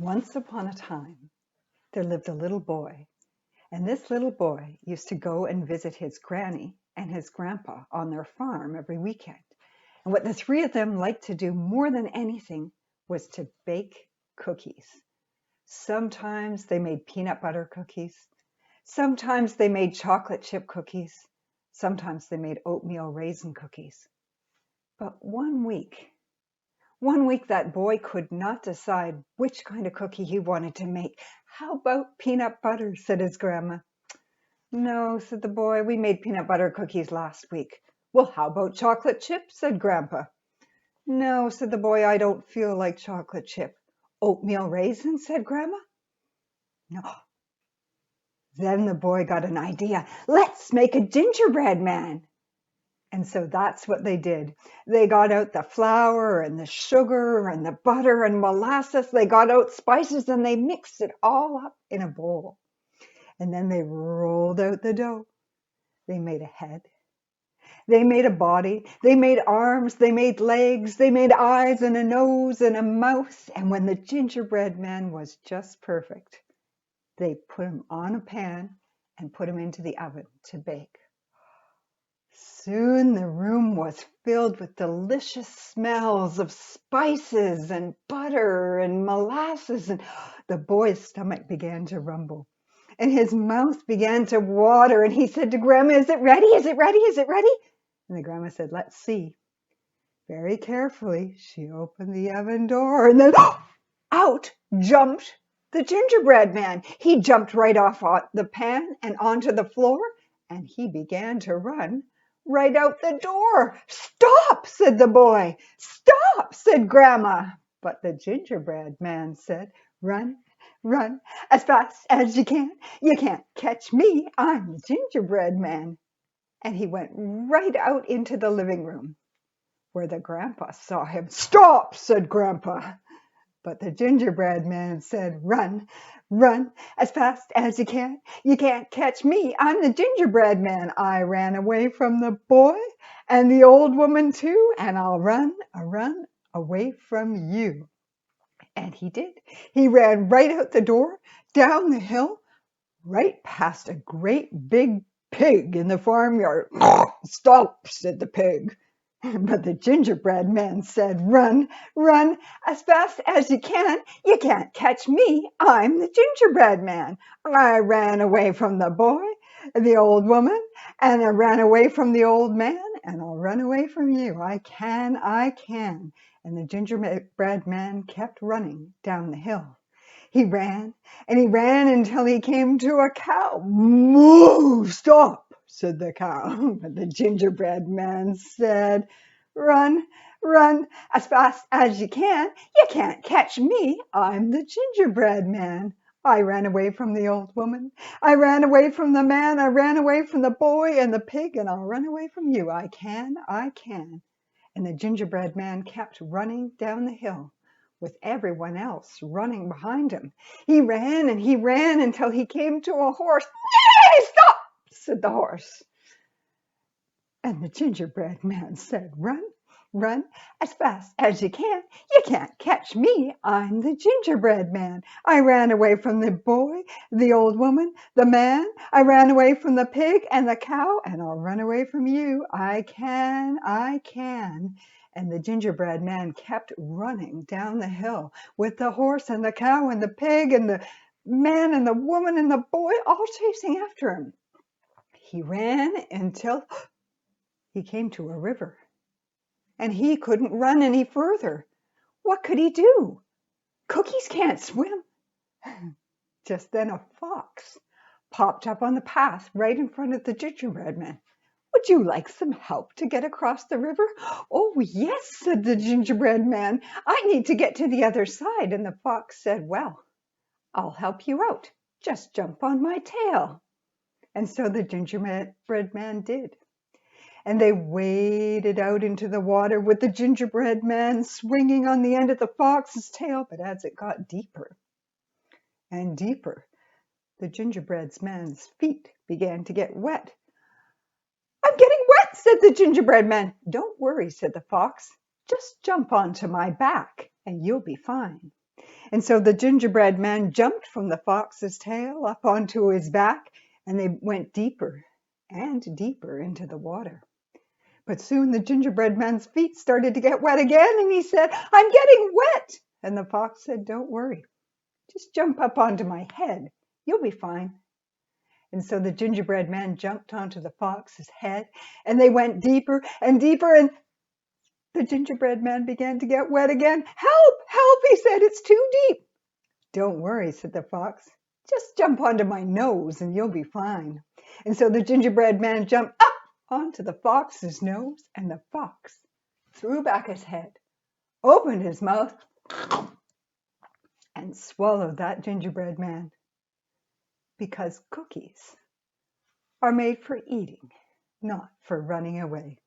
Once upon a time, there lived a little boy, and this little boy used to go and visit his granny and his grandpa on their farm every weekend. And what the three of them liked to do more than anything was to bake cookies. Sometimes they made peanut butter cookies. Sometimes they made chocolate chip cookies. Sometimes they made oatmeal raisin cookies. But one week that boy could not decide which kind of cookie he wanted to make. How about peanut butter, said his grandma. No, said the boy, we made peanut butter cookies last week. Well, how about chocolate chip, said grandpa. No, said the boy, I don't feel like chocolate chip. Oatmeal raisin, said grandma. No. Then the boy got an idea. Let's make a gingerbread man. And so that's what they did. They got out the flour and the sugar and the butter and molasses. They got out spices and they mixed it all up in a bowl. And then they rolled out the dough. They made a head. They made a body. They made arms. They made legs. They made eyes and a nose and a mouth. And when the gingerbread man was just perfect, they put him on a pan and put him into the oven to bake. Soon the room was filled with delicious smells of spices and butter and molasses, and the boy's stomach began to rumble, and his mouth began to water, and he said to Grandma, "Is it ready? Is it ready? Is it ready?" And the Grandma said, "Let's see." Very carefully, she opened the oven door, and then out jumped the gingerbread man. He jumped right off the pan and onto the floor, and he began to run right out the door. "Stop," said the boy. "Stop," said Grandma. But the gingerbread man said, "Run, run as fast as you can. You can't catch me. I'm the gingerbread man." And he went right out into the living room, where the grandpa saw him. "Stop," said Grandpa. But the gingerbread man said, "Run, run as fast as you can. You can't catch me. I'm the gingerbread man. I ran away from the boy and the old woman too, and I'll run away from you." And he did. He ran right out the door, down the hill, right past a great big pig in the farmyard. "Stop," said the pig. But the gingerbread man said, "Run, run as fast as you can. You can't catch me. I'm the gingerbread man. I ran away from the boy, the old woman, and I ran away from the old man, and I'll run away from you. I can, I can." And the gingerbread man kept running down the hill. He ran and he ran until he came to a cow. "Moo! Stop," said the cow. But the gingerbread man said, "Run, run as fast as you can. You can't catch me. I'm the gingerbread man. I ran away from the old woman. I ran away from the man. I ran away from the boy and the pig, and I'll run away from you. I can, I can." And the gingerbread man kept running down the hill, with everyone else running behind him. He ran and he ran until he came to a horse. "Hey, stop," said the horse. And the gingerbread man said, "Run, run as fast as you can. You can't catch me. I'm the gingerbread man. I ran away from the boy, the old woman, the man. I ran away from the pig and the cow, and I'll run away from you. I can, I can." And the gingerbread man kept running down the hill with the horse and the cow and the pig and the man and the woman and the boy all chasing after him. He ran until he came to a river, and he couldn't run any further. What could he do? Cookies can't swim. Just then a fox popped up on the path right in front of the gingerbread man. "Would you like some help to get across the river?" "Oh, yes," said the gingerbread man. "I need to get to the other side." And the fox said, "Well, I'll help you out. Just jump on my tail." And so the gingerbread man did. And they waded out into the water with the gingerbread man swinging on the end of the fox's tail. But as it got deeper and deeper, the gingerbread man's feet began to get wet. "I'm getting wet," said the gingerbread man. "Don't worry," said the fox. "Just jump onto my back and you'll be fine." And so the gingerbread man jumped from the fox's tail up onto his back, and they went deeper and deeper into the water. But soon the gingerbread man's feet started to get wet again, and he said, "I'm getting wet." And the fox said, "Don't worry, just jump up onto my head. You'll be fine." And so the gingerbread man jumped onto the fox's head, and they went deeper and deeper, and the gingerbread man began to get wet again. "Help, help," he said, "it's too deep." "Don't worry," said the fox. "Just jump onto my nose and you'll be fine." And so the gingerbread man jumped up onto the fox's nose, and the fox threw back his head, opened his mouth, and swallowed that gingerbread man. Because cookies are made for eating, not for running away.